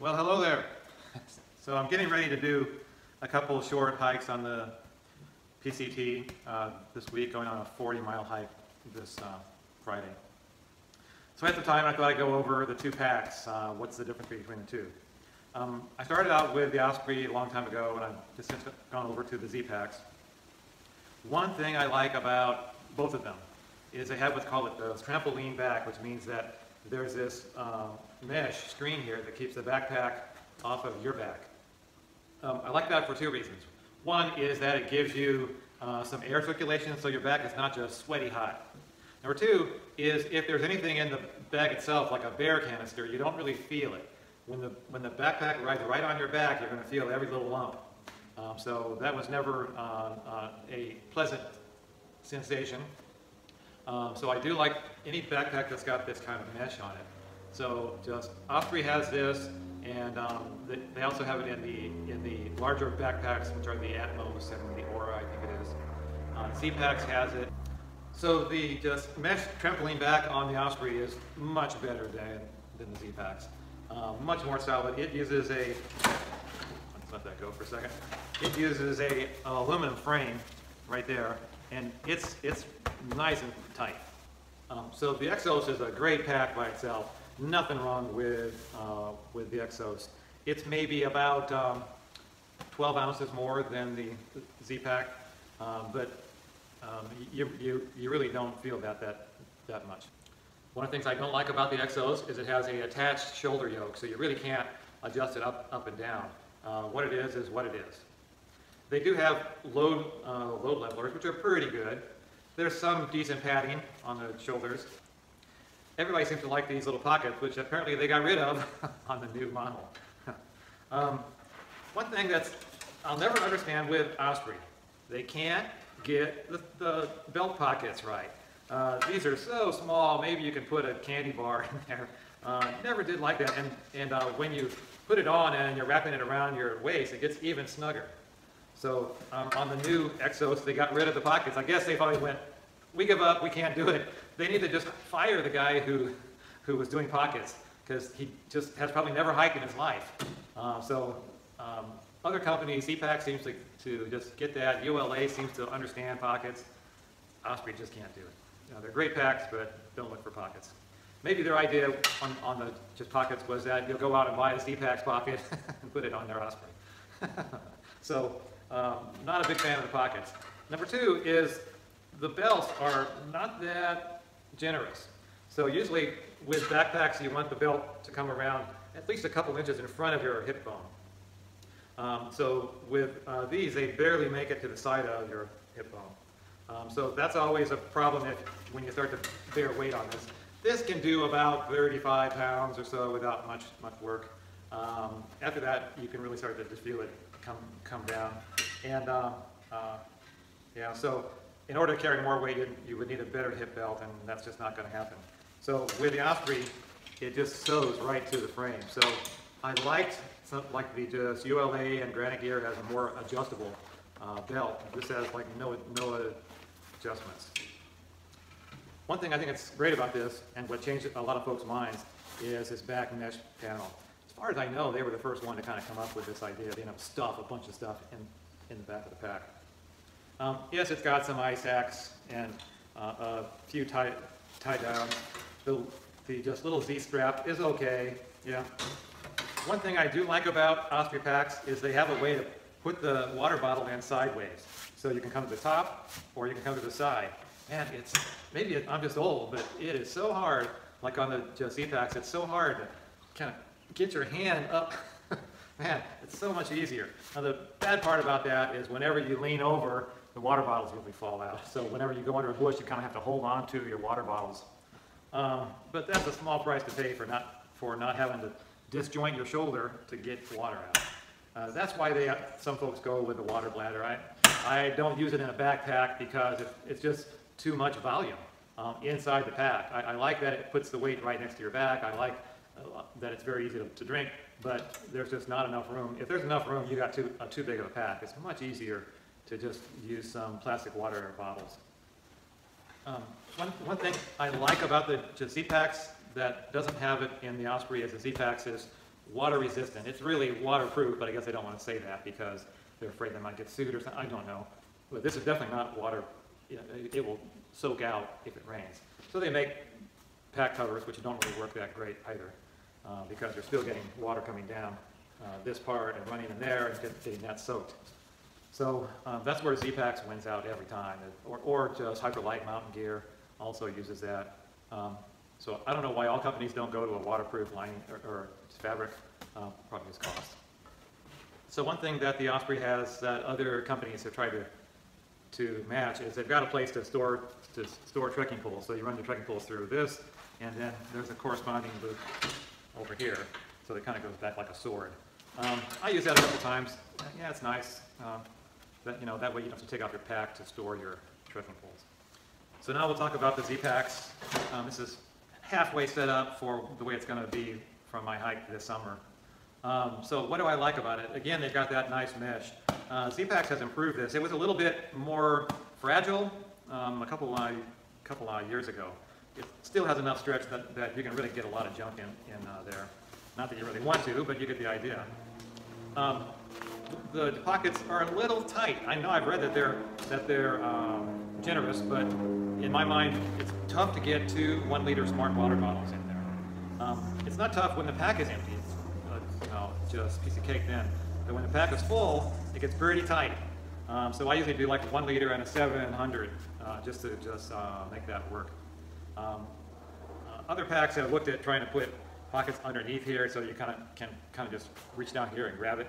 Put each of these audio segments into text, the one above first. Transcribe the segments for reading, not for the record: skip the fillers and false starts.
Well, hello there. So I'm getting ready to do a couple of short hikes on the PCT this week, going on a 40-mile hike this Friday. So at the time I thought I'd go over the two packs, what's the difference between the two. I started out with the Osprey a long time ago, and I've just since gone over to the Z Packs. One thing I like about both of them is they have what's called the Trampoline Back, which means that there's this mesh screen here that keeps the backpack off of your back. I like that for two reasons. One is that it gives you some air circulation so your back is not just sweaty hot. Number two is if there's anything in the bag itself, like a bear canister, you don't really feel it. When the backpack rides right on your back, you're going to feel every little lump. So that was never a pleasant sensation. So I do like any backpack that's got this kind of mesh on it. So just Osprey has this, and they also have it in the larger backpacks, which are the Atmos and the Aura, I think it is. Cpacks has it. So the just mesh trampoline back on the Osprey is much better than the Z Packs. Much more solid. It uses a, let's let that go for a second. It uses a aluminum frame right there, and it's nice and tight. So the Exos is a great pack by itself. Nothing wrong with the Exos. It's maybe about 12 ounces more than the Z Pack, but you really don't feel that much. One of the things I don't like about the Exos is it has an attached shoulder yoke, so you really can't adjust it up and down. What it is what it is. They do have load levelers, which are pretty good. There's some decent padding on the shoulders. Everybody seems to like these little pockets, which apparently they got rid of on the new model. One thing I'll never understand with Osprey, they can't get the belt pockets right. These are so small, maybe you can put a candy bar in there. Never did like that, and when you put it on and you're wrapping it around your waist, it gets even snugger. So on the new Exos, they got rid of the pockets. I guess they probably went, we give up, we can't do it. They need to just fire the guy who was doing pockets, because he just has probably never hiked in his life. Other companies, Zpacks seems to just get that. ULA seems to understand pockets. Osprey just can't do it. They're great packs, but don't look for pockets. Maybe their idea on the just pockets was that you'll go out and buy a Zpacks pocket and put it on their Osprey. So, not a big fan of the pockets. Number two is the belts are not that generous. So usually with backpacks you want the belt to come around at least a couple inches in front of your hip bone. So with these, they barely make it to the side of your hip bone. So that's always a problem when you start to bear weight on this. This can do about 35 pounds or so without much work. After that, you can really start to just feel it come down. And yeah, so in order to carry more weight, you would need a better hip belt, and that's just not going to happen. So with the Osprey, it just sews right to the frame. So I liked something like the just ULA and Granite Gear has a more adjustable belt. This has like no adjustments. One thing I think that's great about this, and what changed a lot of folks' minds, is this back mesh panel. As far as I know, they were the first one to kind of come up with this idea of a bunch of stuff in the back of the pack. Yes, it's got some ice axe and a few tie downs. The just little Z strap is okay. Yeah. One thing I do like about Osprey packs is they have a way to put the water bottle in sideways. So you can come to the top or you can come to the side. And maybe I'm just old, but it is so hard, like on the just Zpacks, it's so hard to kind of get your hand up. Man, it's so much easier. Now the bad part about that is whenever you lean over, the water bottles usually fall out. So whenever you go under a bush, you kind of have to hold on to your water bottles. But that's a small price to pay for not having to disjoint your shoulder to get water out. That's why some folks go with the water bladder. I don't use it in a backpack because it's just too much volume inside the pack. I like that it puts the weight right next to your back. I like that it's very easy to drink, but there's just not enough room. If there's enough room, you got too big of a pack. It's much easier to just use some plastic water bottles. One thing I like about the Z Packs that doesn't have it in the Osprey as the Z Packs is water resistant. It's really waterproof, but I guess they don't want to say that because they're afraid they might get sued or something. I don't know. But this is definitely not water. It will soak out if it rains. So they make pack covers, which don't really work that great either, because you're still getting water coming down this part and running in there and getting that soaked. So that's where Z Packs wins out every time, or just Hyperlight Mountain Gear also uses that. So I don't know why all companies don't go to a waterproof lining or fabric, probably just cost. So one thing that the Osprey has that other companies have tried to match is they've got a place to store trekking poles. So you run your trekking poles through this, and then there's a corresponding loop over here. So it kind of goes back like a sword. I use that a couple times. Yeah, it's nice. That way you don't have to take off your pack to store your trekking poles. So now we'll talk about the Z Packs. This is halfway set up for the way it's going to be from my hike this summer. So what do I like about it? Again, they've got that nice mesh. Z Packs has improved this. It was a little bit more fragile a couple of years ago. It still has enough stretch that you can really get a lot of junk in there. Not that you really want to, but you get the idea. The pockets are a little tight. I know I've read that they're generous, but in my mind, it's tough to get 2 1-liter smart water bottles in there. It's not tough when the pack is empty. It's just a piece of cake then. But when the pack is full, it gets pretty tight. So I usually do like a 1 liter and a 700 just to make that work. Other packs have looked at trying to put pockets underneath here so you can just reach down here and grab it.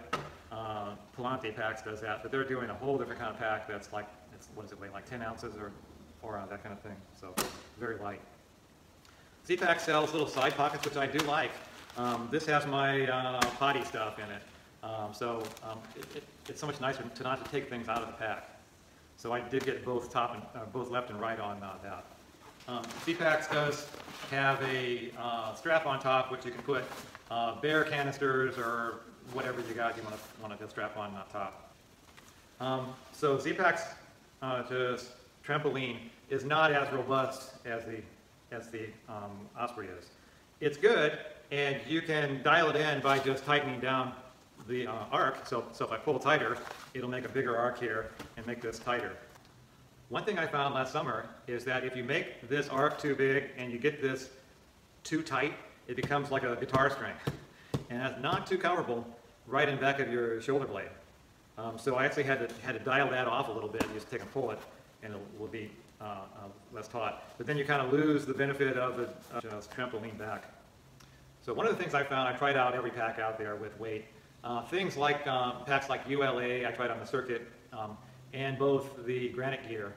Palante Packs does that, but they're doing a whole different kind of pack that's like, what does it weigh, like 10 ounces or that kind of thing, so very light. Z Packs sells little side pockets, which I do like. This has my potty stuff in it, it's so much nicer to not to take things out of the pack. So I did get both both left and right on that. Cpacks does have a strap on top, which you can put bear canisters or whatever you got you want to strap on top. So Zpacks just Trampoline is not as robust as the Osprey is. It's good, and you can dial it in by just tightening down the arc. So if I pull tighter, it'll make a bigger arc here and make this tighter. One thing I found last summer is that if you make this arc too big and you get this too tight, it becomes like a guitar string. And that's not too comfortable right in the back of your shoulder blade. So I actually had to dial that off a little bit. You just take and pull it, and it will be less taut. But then you kind of lose the benefit of the Trampoline Back. So one of the things I found, I tried out every pack out there with weight. Things like packs like ULA, I tried on the circuit, and both the Granite Gear.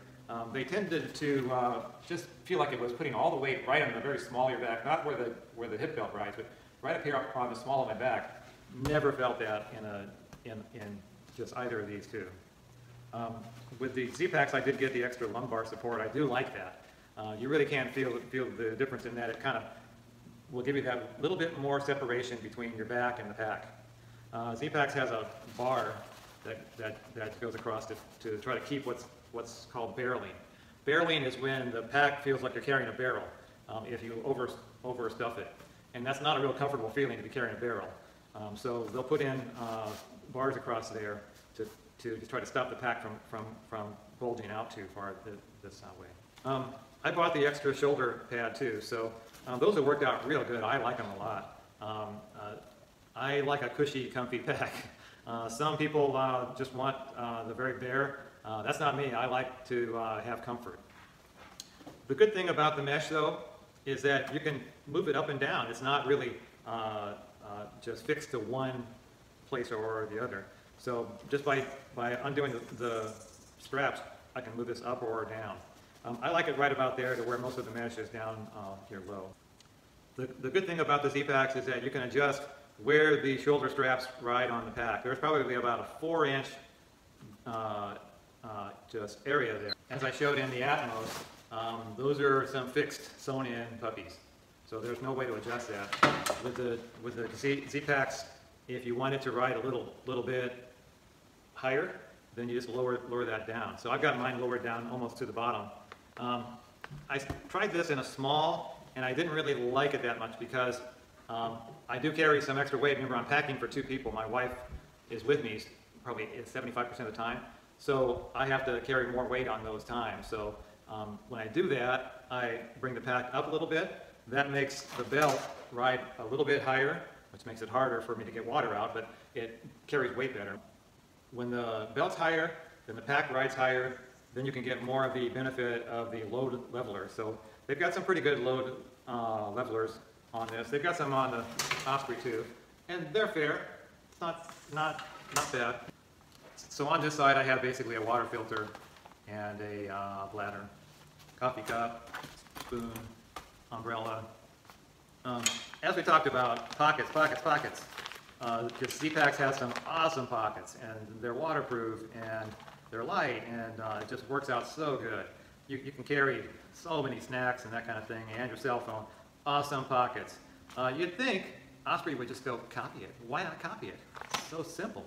They tended to just feel like it was putting all the weight right on the very small of your back, not where the hip belt rides, but right up here on the small of my back. Never felt that in just either of these two. With the Z-Packs, I did get the extra lumbar support. I do like that. You really can feel the difference in that. It kind of will give you that little bit more separation between your back and the pack. Z-Packs has a bar that goes across to try to keep what's called barreling. Barreling is when the pack feels like you're carrying a barrel if you overstuff it. And that's not a real comfortable feeling to be carrying a barrel. So they'll put in bars across there to try to stop the pack from bulging out too far this way. I bought the extra shoulder pad too, so those have worked out real good. I like them a lot. I like a cushy, comfy pack. Some people just want the very bare. That's not me. I like to have comfort. The good thing about the mesh, though, is that you can move it up and down. It's not really just fixed to one place or the other. So just by undoing the straps, I can move this up or down. I like it right about there to where most of the mesh is down here low. The good thing about the Z-Packs is that you can adjust where the shoulder straps ride on the pack. There's probably about a 4-inch just area there. As I showed in the Atmos, those are some fixed sewn-in puppies. So there's no way to adjust that. With the Z-Packs, if you wanted to ride a little bit higher, then you just lower that down. So I've got mine lowered down almost to the bottom. I tried this in a small, and I didn't really like it that much because I do carry some extra weight. Remember, I'm packing for 2 people. My wife is with me probably 75% of the time. So I have to carry more weight on those times. So when I do that, I bring the pack up a little bit. That makes the belt ride a little bit higher, which makes it harder for me to get water out, but it carries weight better. When the belt's higher, then the pack rides higher, then you can get more of the benefit of the load leveler. So they've got some pretty good load levelers on this. They've got some on the Osprey too, and they're fair. It's not bad. So on this side, I have basically a water filter and a bladder, coffee cup, spoon, umbrella. As we talked about, pockets. Because Zpacks has some awesome pockets, and they're waterproof, and they're light, and it just works out so good. You can carry so many snacks and that kind of thing, and your cell phone. Awesome pockets. You'd think Osprey would just go copy it. Why not copy it? It's so simple.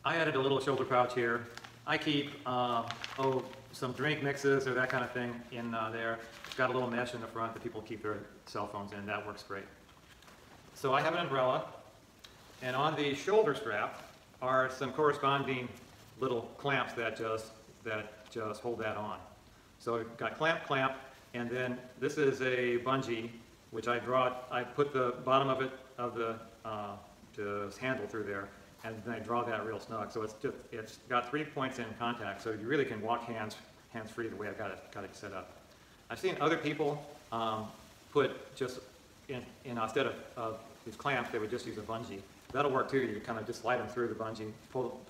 I added a little shoulder pouch here. I keep some drink mixes or that kind of thing in there. It's got a little mesh in the front that people keep their cell phones in. That works great. So I have an umbrella, and on the shoulder strap are some corresponding little clamps that just hold that on. So I've got clamp, and then this is a bungee, which I put the bottom of the handle through there, and then I draw that real snug. So it's got 3 points in contact, so you really can walk hands-free the way I've got it set up. I've seen other people put just instead of these clamps, they would just use a bungee. That'll work too. You kind of just slide them through the bungee, pull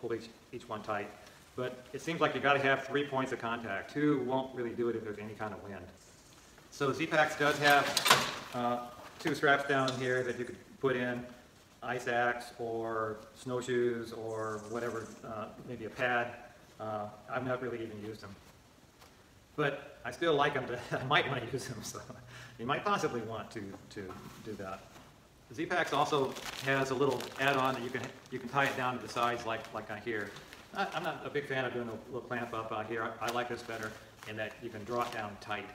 each one tight. But it seems like you've got to have 3 points of contact. 2 won't really do it if there's any kind of wind. So Zpacks does have 2 straps down here that you could put in ice axe or snowshoes or whatever, maybe a pad. I've not really even used them. But I still like them. I might want to use them, so you might possibly want to do that. Zpacks also has a little add-on that you can tie it down to the sides like on here. I'm not a big fan of doing a little clamp up here. I like this better in that you can draw it down tight.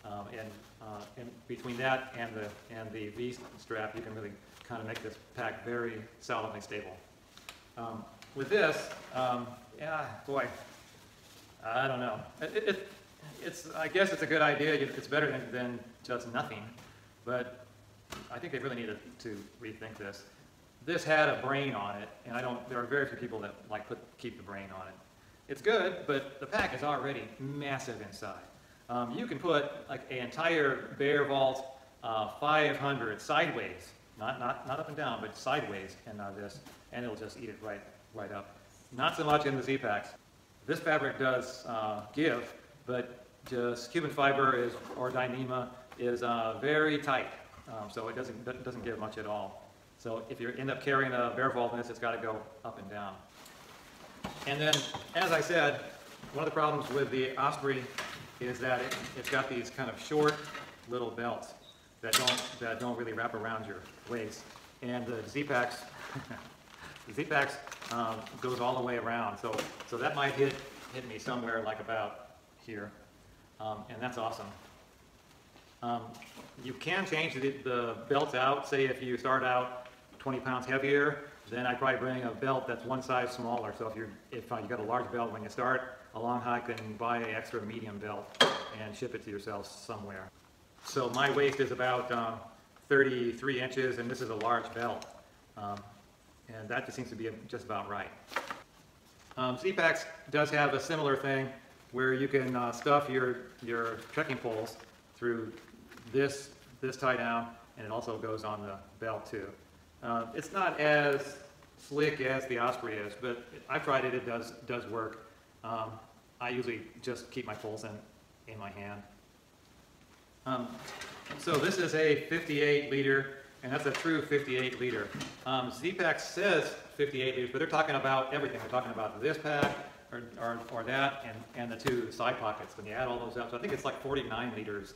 And between that and the V strap, you can really kind of make this pack very solidly stable. With this, yeah, boy, I don't know. I guess it's a good idea. It's better than just nothing, but I think they really need to rethink this. This had a brain on it, and there are very few people that keep the brain on it. It's good, but the pack is already massive inside. You can put like an entire Bear Vault 500 sideways, not up and down, but sideways in this, and it'll just eat it right up. Not so much in the Zpacks. This fabric does give, but just Cuban fiber or Dyneema is very tight, so it doesn't give much at all. So if you end up carrying a Bear Vault in this, it's got to go up and down. And then, as I said, one of the problems with the Osprey is that it's got these kind of short little belts that don't really wrap around your waist. And the Zpacks, goes all the way around. So that might hit me somewhere like about here, and that's awesome. You can change the belts out. Say if you start out 20 pounds heavier, then I'd probably bring a belt that's one size smaller. So if you got a large belt when you start a long hike, then buy an extra medium belt and ship it to yourself somewhere. So my waist is about 33 inches, and this is a large belt, and that just seems to be just about right. Zpacks does have a similar thing where you can stuff your trekking poles through this tie down, and it also goes on the belt too. It's not as slick as the Osprey is, but I've tried it. It does work. I usually just keep my poles in my hand. So this is a 58 liter, and that's a true 58 liter. Zpacks says 58 liters, but they're talking about everything. They're talking about this pack or that, and the 2 side pockets. When you add all those up, so I think it's like 49 liters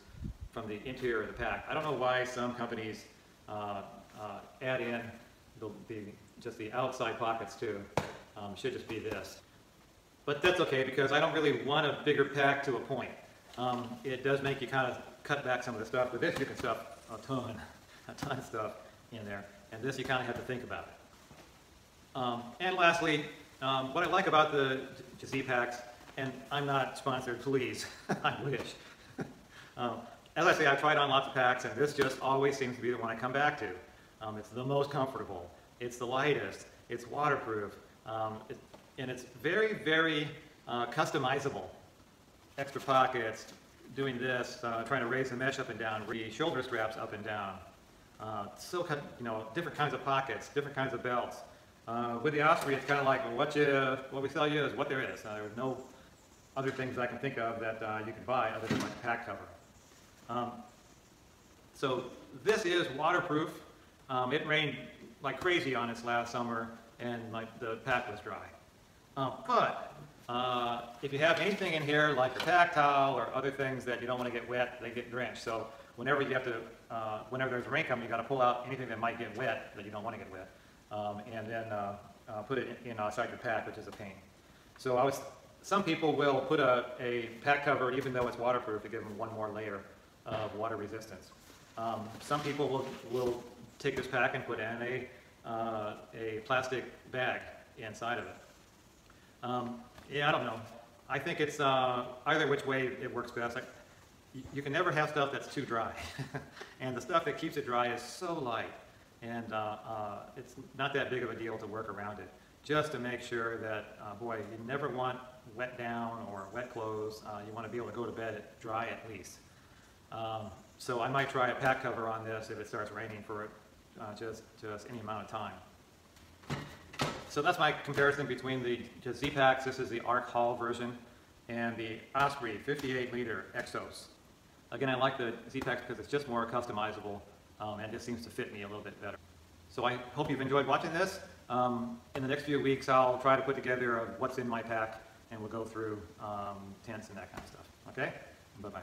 from the interior of the pack. I don't know why some companies add in just the outside pockets too. Should just be this. But that's okay, because I don't really want a bigger pack to a point. It does make you kind of cut back some of the stuff. With this, you can stuff a ton of stuff in there, and this you kind of have to think about it. And lastly, what I like about the Zpacks, and I'm not sponsored, please, I wish. As I say, I've tried on lots of packs, and this just always seems to be the one I come back to. It's the most comfortable, it's the lightest, it's waterproof, and it's very, very customizable. Extra pockets, doing this, trying to raise the mesh up and down, the shoulder straps up and down. So, different kinds of pockets, different kinds of belts. With the Osprey, it's kind of like what we sell you is what there is. There's no other things I can think of that you can buy other than like a pack cover. So this is waterproof. It rained like crazy on us last summer, and like the pack was dry. But if you have anything in here like your pack towel or other things that you don't want to get wet, they get drenched. So whenever you have to, whenever there's rain coming, you got to pull out anything that might get wet that you don't want to get wet, and then put it inside your pack, which is a pain. So some people will put a pack cover, even though it's waterproof, to give them one more layer of water resistance. Some people will take this pack and put in a plastic bag inside of it. Yeah, I don't know. I think it's either which way it works best. You can never have stuff that's too dry. And the stuff that keeps it dry is so light. And it's not that big of a deal to work around it. Just to make sure that, boy, you never want wet down or wet clothes. You want to be able to go to bed dry at least. So I might try a pack cover on this if it starts raining for just any amount of time. So that's my comparison between the Zpacks, this is the ArcHaul version, and the Osprey 58-liter Exos. Again, I like the Zpacks because it's just more customizable and just seems to fit me a little bit better. So I hope you've enjoyed watching this. In the next few weeks, I'll try to put together what's in my pack, and we'll go through tents and that kind of stuff. Okay? Bye-bye.